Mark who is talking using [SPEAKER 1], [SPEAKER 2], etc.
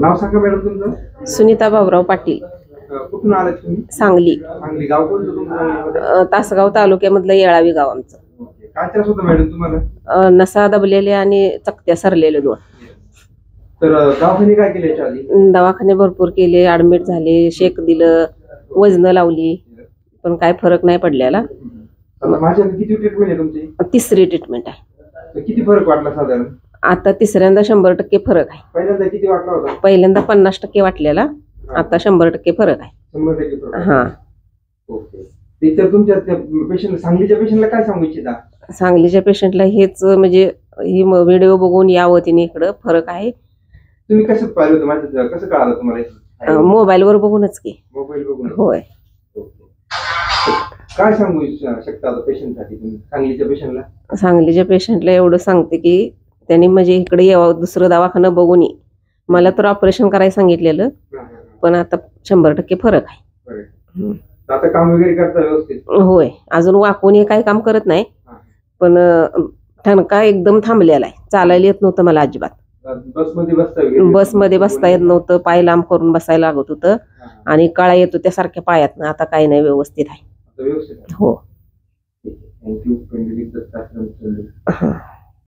[SPEAKER 1] नाव सांगा मॅडम तुमचं.
[SPEAKER 2] सुनीता बाबुराव पाटील.
[SPEAKER 1] कुठून आलात तुम्ही?
[SPEAKER 2] सांगली.
[SPEAKER 1] सांगली. गाव कोणतं तुमचं?
[SPEAKER 2] तासगाव तालुक्यामधलं येळावी गाव आमचं.
[SPEAKER 1] काय त्रास होता मॅडम तुम्हाला?
[SPEAKER 2] नसा दबलेले आणि चकत्या सरलेले दोन.
[SPEAKER 1] तर दवाखाने काय केले याच्या आधी?
[SPEAKER 2] दवाखाने भरपूर केले, ऍडमिट झाले, शेक दिलं, वजन लावली, पण काय फरक नाही पडलेला.
[SPEAKER 1] माझ्या किती ट्रीटमेंट आहे तुमची?
[SPEAKER 2] तिसरी ट्रीटमेंट आहे.
[SPEAKER 1] किती फरक वाटला साधारण?
[SPEAKER 2] आता तिसऱ्यांदा 100% फरक आहे.
[SPEAKER 1] पहिल्यांदा किती वाटला होता?
[SPEAKER 2] पहिल्यांदा 50% वाटलेला, आता 100% फरक आहे.
[SPEAKER 1] 100% फरक.
[SPEAKER 2] हा.
[SPEAKER 1] ओके. तर तुमच्या पेशंट, सांगलीच्या पेशंटला काय सांगू इच्छिता?
[SPEAKER 2] सांगलीच्या पेशंटला हेच म्हणजे ही व्हिडिओ बघून यावं तिने, इकडं फरक आहे.
[SPEAKER 1] तुम्ही कसं पाहिलं होतं माझं, कसं कळालं तुम्हाला?
[SPEAKER 2] मोबाईलवर बघूनच की.
[SPEAKER 1] मोबाईल बघून?
[SPEAKER 2] होय.
[SPEAKER 1] काय सांगू शकता आता पेशंटसाठी तुम्ही सांगलीच्या पेशंटला?
[SPEAKER 2] सांगलीच्या पेशंटला एवढं सांगते की त्यांनी म्हणजे इकडे यावं, दुसरं दवाखाना बघून ये. मला तर ऑपरेशन करायला सांगितलेलं, पण आता 100% फरक आहे.
[SPEAKER 1] आता काम वगैरे करता व्यवस्थित?
[SPEAKER 2] होय. अजून वाकून हे काही काम करत नाही, पण ठणका एकदम थांबलेला आहे. चालायला येत नव्हतं मला अजिबात. बसमध्ये बसता येत नव्हतं, पाय लांब करून बसायला लागत होतं आणि कळा येत होत्या सारख्या पायात. आता काही नाही, व्यवस्थित आहे.
[SPEAKER 1] व्यवस्थित.
[SPEAKER 2] हो.
[SPEAKER 1] थँक्यू.